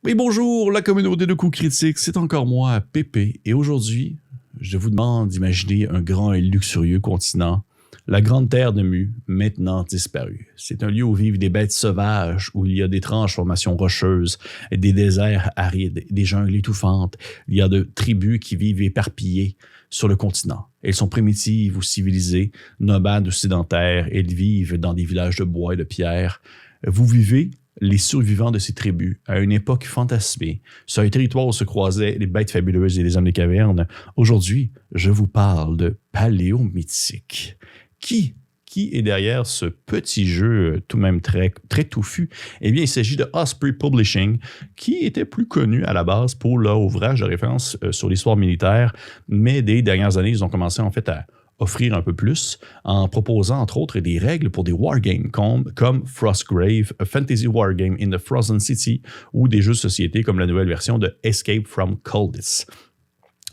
Oui, bonjour, la communauté de coups critiques, c'est encore moi, Pépé, et aujourd'hui, je vous demande d'imaginer un grand et luxurieux continent, la grande terre de Mu, maintenant disparue. C'est un lieu où vivent des bêtes sauvages, où il y a d'étranges formations rocheuses, des déserts arides, des jungles étouffantes. Il y a de tribus qui vivent éparpillées sur le continent. Elles sont primitives ou civilisées, nomades ou sédentaires, elles vivent dans des villages de bois et de pierre. Vous vivez les survivants de ces tribus, à une époque fantasmée, sur un territoire où se croisaient les bêtes fabuleuses et les hommes des cavernes. Aujourd'hui, je vous parle de Paléomythique. Qui est derrière ce petit jeu tout de même très touffu? Eh bien, il s'agit de Osprey Publishing, qui était plus connu à la base pour leur ouvrage de référence sur l'histoire militaire, mais des dernières années, ils ont commencé en fait à offrir un peu plus en proposant entre autres des règles pour des wargames comme Frostgrave, a fantasy wargame in the Frozen City ou des jeux de société comme la nouvelle version de Escape from Colditz.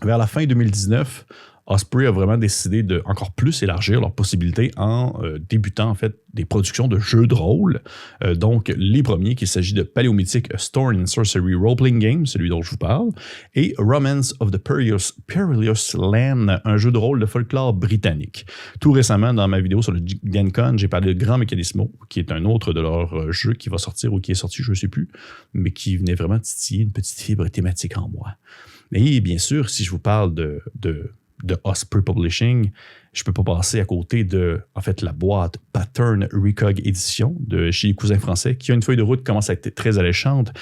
Vers la fin 2019, Osprey a vraiment décidé de encore plus élargir leurs possibilités en débutant en fait des productions de jeux de rôle. Donc les premiers, qu'il s'agit de Paléomythique, a Storm and Sorcery Role-Playing Game, celui dont je vous parle, et Romance of the Perilous Land, un jeu de rôle de folklore britannique. Tout récemment, dans ma vidéo sur le GenCon, j'ai parlé de Grand Mechanismo, qui est un autre de leurs jeux qui va sortir ou qui est sorti, je ne sais plus, mais qui venait vraiment titiller une petite fibre thématique en moi. Et bien sûr, si je vous parle de Osprey Publishing, je ne peux pas passer à côté de, en fait, la boîte Pattern Recog Edition de chez les cousins français, qui a une feuille de route qui commence à être très alléchante,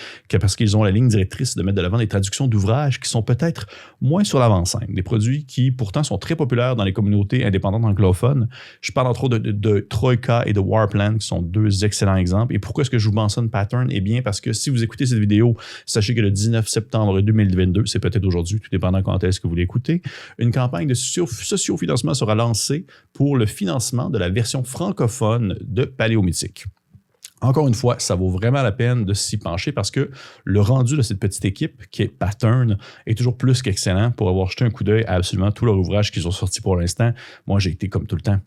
parce qu'ils ont la ligne directrice de mettre de l'avant des traductions d'ouvrages qui sont peut-être moins sur l'avant-scène, des produits qui pourtant sont très populaires dans les communautés indépendantes anglophones. Je parle entre autres de Troika et de Warplan, qui sont deux excellents exemples. Et pourquoi est-ce que je vous mentionne Pattern? Eh bien, parce que si vous écoutez cette vidéo, sachez que le 19 septembre 2022, c'est peut-être aujourd'hui, tout dépendant quand est-ce que vous l'écoutez, une campagne de sociofinancement sera lancé pour le financement de la version francophone de Paléomythique. Encore une fois, ça vaut vraiment la peine de s'y pencher parce que le rendu de cette petite équipe, qui est Pattern, est toujours plus qu'excellent pour avoir jeté un coup d'œil à absolument tous leurs ouvrages qu'ils ont sortis pour l'instant. Moi, j'ai été comme tout le temps,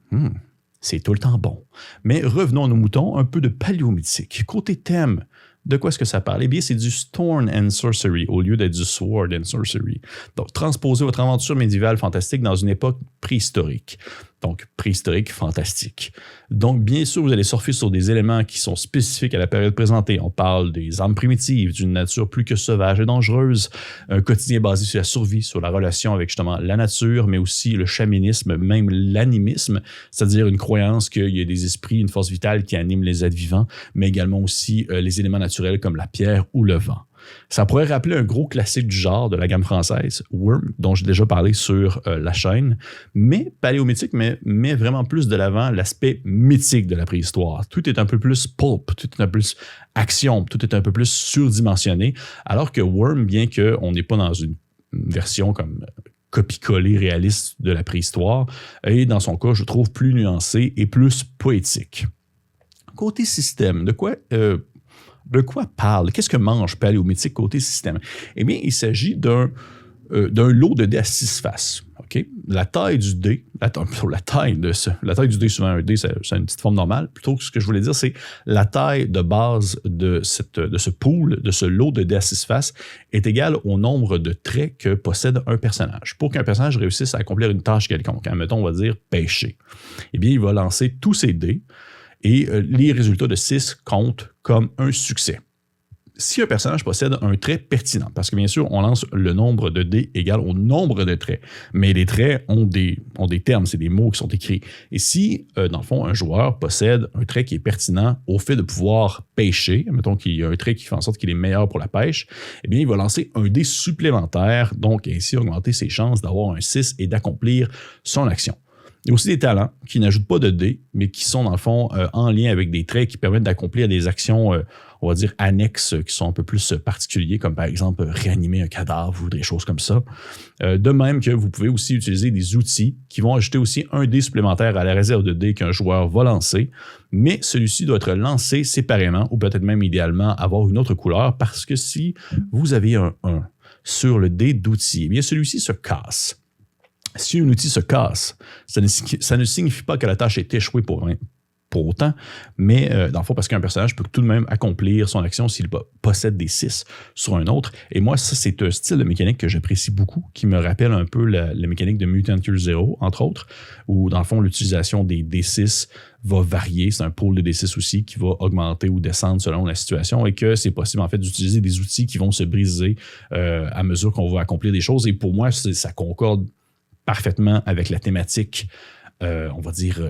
c'est tout le temps bon. Mais revenons à nos moutons, un peu de Paléomythique. Côté thème, de quoi est-ce que ça parle? Eh bien, c'est du Storm and Sorcery au lieu d'être du Sword and Sorcery. Donc, transposez votre aventure médiévale fantastique dans une époque préhistorique. Donc, préhistorique fantastique. Donc, bien sûr, vous allez surfer sur des éléments qui sont spécifiques à la période présentée. On parle des armes primitives, d'une nature plus que sauvage et dangereuse, un quotidien basé sur la survie, sur la relation avec justement la nature, mais aussi le chamanisme, même l'animisme, c'est-à-dire une croyance qu'il y a des esprits, une force vitale qui anime les êtres vivants, mais également aussi les éléments naturels comme la pierre ou le vent. Ça pourrait rappeler un gros classique du genre de la gamme française, Worm, dont j'ai déjà parlé sur la chaîne, mais Paléomythique met vraiment plus de l'avant l'aspect mythique de la préhistoire. Tout est un peu plus pulp, tout est un peu plus action, tout est un peu plus surdimensionné, alors que Worm, bien qu'on n'est pas dans une version comme copie-collée réaliste de la préhistoire, est dans son cas, je trouve, plus nuancé et plus poétique. Côté système, de quoi parle? Qu'est-ce que mange Paléomythique côté système? Eh bien, il s'agit d'un lot de dés à 6 faces. Okay? La taille du dé, la taille du dé, souvent un dé, c'est une petite forme normale. Plutôt que ce que je voulais dire, c'est la taille de base de ce pool, de ce lot de dés à 6 faces, est égale au nombre de traits que possède un personnage. Pour qu'un personnage réussisse à accomplir une tâche quelconque, mettons, on va dire pêcher, eh bien, il va lancer tous ses dés. Et les résultats de 6 comptent comme un succès. Si un personnage possède un trait pertinent, parce que bien sûr, on lance le nombre de dés égal au nombre de traits, mais les traits ont des termes, c'est des mots qui sont écrits. Et si, dans le fond, un joueur possède un trait qui est pertinent au fait de pouvoir pêcher, mettons qu'il y a un trait qui fait en sorte qu'il est meilleur pour la pêche, eh bien, il va lancer un dé supplémentaire, donc ainsi augmenter ses chances d'avoir un 6 et d'accomplir son action. Il y a aussi des talents qui n'ajoutent pas de dés, mais qui sont dans le fond en lien avec des traits qui permettent d'accomplir des actions, on va dire, annexes, qui sont un peu plus particuliers, comme par exemple réanimer un cadavre ou des choses comme ça. De même que vous pouvez aussi utiliser des outils qui vont ajouter aussi un dé supplémentaire à la réserve de dés qu'un joueur va lancer, mais celui-ci doit être lancé séparément ou peut-être même idéalement avoir une autre couleur parce que si vous avez un 1 sur le dé d'outils, eh bien celui-ci se casse. Si un outil se casse, ça ne signifie pas que la tâche est échouée pour pour autant, mais dans le fond, parce qu'un personnage peut tout de même accomplir son action s'il possède des 6 sur un autre. Et moi, ça, c'est un style de mécanique que j'apprécie beaucoup, qui me rappelle un peu la mécanique de Mutant Year Zero, entre autres, où dans le fond, l'utilisation des D6 va varier. C'est un pool de D6 aussi qui va augmenter ou descendre selon la situation et que c'est possible en fait d'utiliser des outils qui vont se briser à mesure qu'on va accomplir des choses. Et pour moi, ça concorde parfaitement avec la thématique on va dire,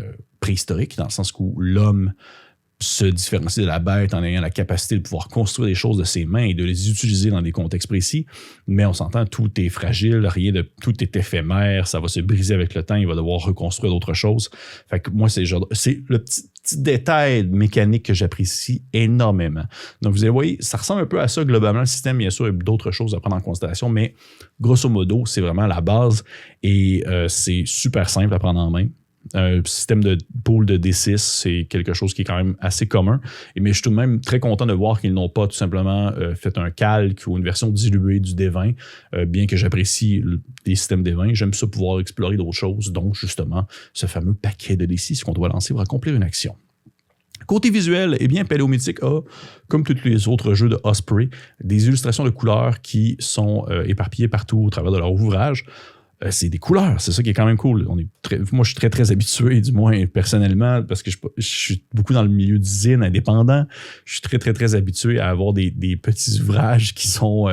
préhistorique, dans le sens où l'homme se différencie de la bête en ayant la capacité de pouvoir construire des choses de ses mains et de les utiliser dans des contextes précis. Mais on s'entend, tout est fragile, tout est éphémère, ça va se briser avec le temps, il va devoir reconstruire d'autres choses. Fait que moi, c'est le petit détail mécanique que j'apprécie énormément. Donc, vous voyez, ça ressemble un peu à ça globalement. Le système, bien sûr, il y a d'autres choses à prendre en considération, mais grosso modo, c'est vraiment la base et c'est super simple à prendre en main. Un système de pool de D6, c'est quelque chose qui est quand même assez commun. Mais je suis tout de même très content de voir qu'ils n'ont pas tout simplement fait un calque ou une version diluée du D20. Bien que j'apprécie les systèmes D20, j'aime ça pouvoir explorer d'autres choses, donc justement ce fameux paquet de D6 qu'on doit lancer pour accomplir une action. Côté visuel, eh bien, Paléomythique a, comme tous les autres jeux de Osprey, des illustrations de couleurs qui sont éparpillées partout au travers de leur ouvrage. C'est des couleurs, c'est ça qui est quand même cool. Moi, je suis très, très habitué, du moins personnellement, parce que je suis beaucoup dans le milieu du zine indépendant. Je suis très, très, très habitué à avoir des petits ouvrages qui sont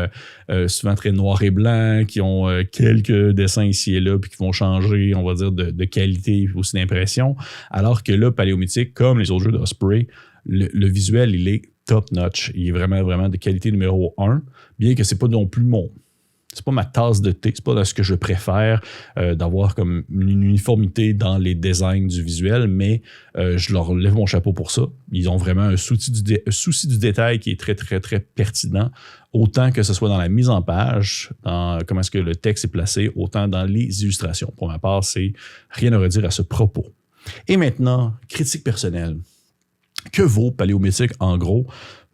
souvent très noirs et blancs, qui ont quelques dessins ici et là, puis qui vont changer, on va dire, de qualité et aussi d'impression. Alors que là, Paléomythique, comme les autres jeux d'Osprey, le visuel, il est top-notch. Il est vraiment, vraiment de qualité numéro 1, bien que c'est pas non plus c'est pas ma tasse de thé, c'est pas ce que je préfère d'avoir comme une uniformité dans les designs du visuel, mais je leur lève mon chapeau pour ça. Ils ont vraiment un souci du détail qui est très, très, très pertinent, autant que ce soit dans la mise en page, dans comment est-ce que le texte est placé, autant dans les illustrations. Pour ma part, c'est rien à redire à ce propos. Et maintenant, critique personnelle. Que vaut Paléomythique en gros?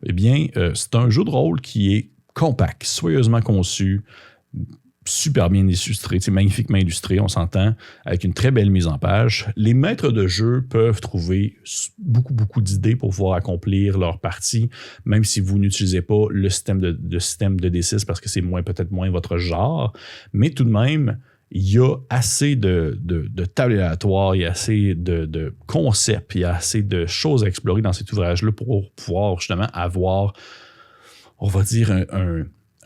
Eh bien, c'est un jeu de rôle qui est compact, soigneusement conçu, super bien illustré, magnifiquement illustré, on s'entend, avec une très belle mise en page. Les maîtres de jeu peuvent trouver beaucoup, beaucoup d'idées pour pouvoir accomplir leur partie, même si vous n'utilisez pas le système de D6 parce que c'est peut-être moins votre genre, mais tout de même, il y a assez de tables aléatoires, il y a assez de concepts, il y a assez de choses à explorer dans cet ouvrage-là pour pouvoir justement avoir, on va dire,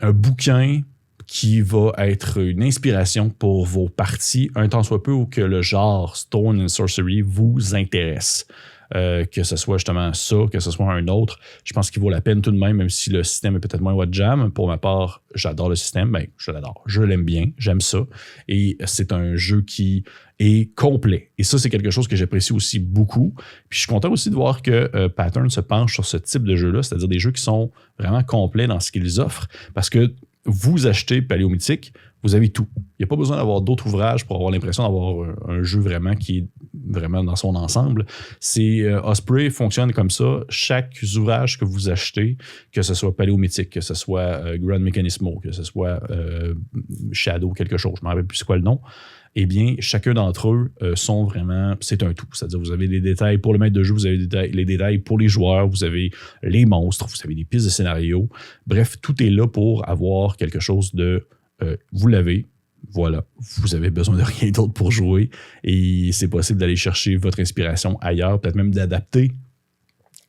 un bouquin qui va être une inspiration pour vos parties, un tant soit peu où que le genre Stone and Sorcery vous intéresse. Que ce soit justement ça, que ce soit un autre, je pense qu'il vaut la peine tout de même si le système est peut-être moins what jam. Pour ma part, j'adore le système, je l'adore, je l'aime bien, j'aime ça. Et c'est un jeu qui est complet. Et ça, c'est quelque chose que j'apprécie aussi beaucoup. Puis je suis content aussi de voir que Pattern se penche sur ce type de jeu-là, c'est-à-dire des jeux qui sont vraiment complets dans ce qu'ils offrent, parce que vous achetez Paléomythique, vous avez tout. Il n'y a pas besoin d'avoir d'autres ouvrages pour avoir l'impression d'avoir un jeu vraiment qui est vraiment dans son ensemble. Osprey fonctionne comme ça. Chaque ouvrage que vous achetez, que ce soit Paléomythique, que ce soit Grand Mechanismo, que ce soit Shadow quelque chose, je ne me rappelle plus c'est quoi le nom, eh bien, chacun d'entre eux sont vraiment, c'est un tout. C'est-à-dire, vous avez les détails pour le maître de jeu, vous avez les détails pour les joueurs, vous avez les monstres, vous avez des pistes de scénario. Bref, tout est là pour avoir quelque chose de... vous l'avez, voilà. Vous avez besoin de rien d'autre pour jouer et c'est possible d'aller chercher votre inspiration ailleurs, peut-être même d'adapter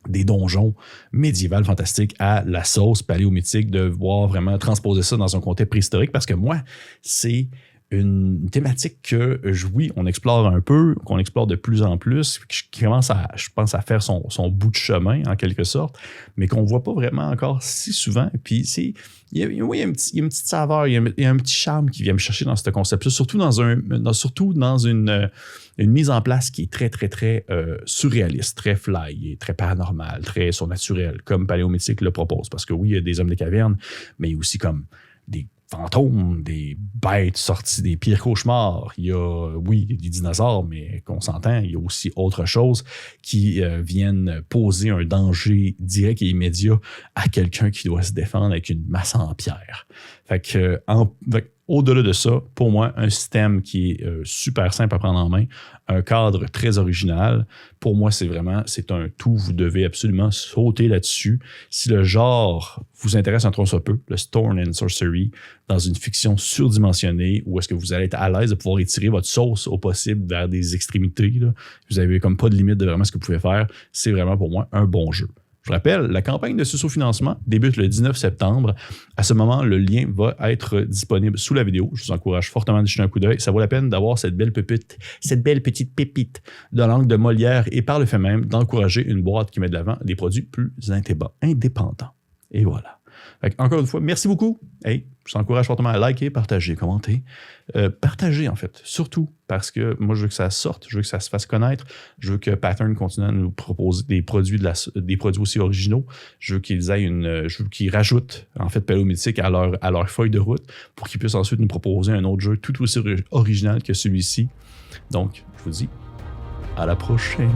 des donjons médiévals fantastiques à la sauce paléomythique, de voir vraiment transposer ça dans un contexte préhistorique parce que moi, c'est une thématique que, oui, on explore un peu, qu'on explore de plus en plus, qui commence je pense, à faire son bout de chemin, en quelque sorte, mais qu'on ne voit pas vraiment encore si souvent. Puis, il y a une petite saveur, il y a un petit charme qui vient me chercher dans ce concept-là, surtout dans une mise en place qui est très, très, très surréaliste, très fly, très paranormal, très surnaturel, comme Paléomythique le propose. Parce que oui, il y a des hommes des cavernes, mais il y a aussi comme des fantômes, des bêtes sorties des pires cauchemars. Il y a, oui, des dinosaures, mais qu'on s'entend, il y a aussi autre chose qui viennent poser un danger direct et immédiat à quelqu'un qui doit se défendre avec une masse en pierre. Fait que, Au-delà de ça, pour moi, un système qui est super simple à prendre en main, un cadre très original, pour moi, c'est un tout. Vous devez absolument sauter là-dessus. Si le genre vous intéresse un trop soit peu, le Stone and Sorcery, dans une fiction surdimensionnée, où est-ce que vous allez être à l'aise de pouvoir étirer votre sauce au possible vers des extrémités, là. Vous n'avez comme pas de limite de vraiment ce que vous pouvez faire. C'est vraiment pour moi un bon jeu. Je vous rappelle, la campagne de sous-financement débute le 19 septembre. À ce moment, le lien va être disponible sous la vidéo. Je vous encourage fortement de jeter un coup d'œil. Ça vaut la peine d'avoir cette belle petite pépite de langue de Molière et par le fait même d'encourager une boîte qui met de l'avant des produits plus indépendants. Et voilà. Encore une fois, merci beaucoup. Hey, je t'encourage fortement à liker, partager, commenter. Partager, en fait, surtout parce que moi, je veux que ça sorte, je veux que ça se fasse connaître, je veux que Pattern continue à nous proposer des produits aussi originaux. Je veux qu'ils rajoutent, en fait, Palo Mythique à leur feuille de route pour qu'ils puissent ensuite nous proposer un autre jeu tout aussi original que celui-ci. Donc, je vous dis à la prochaine.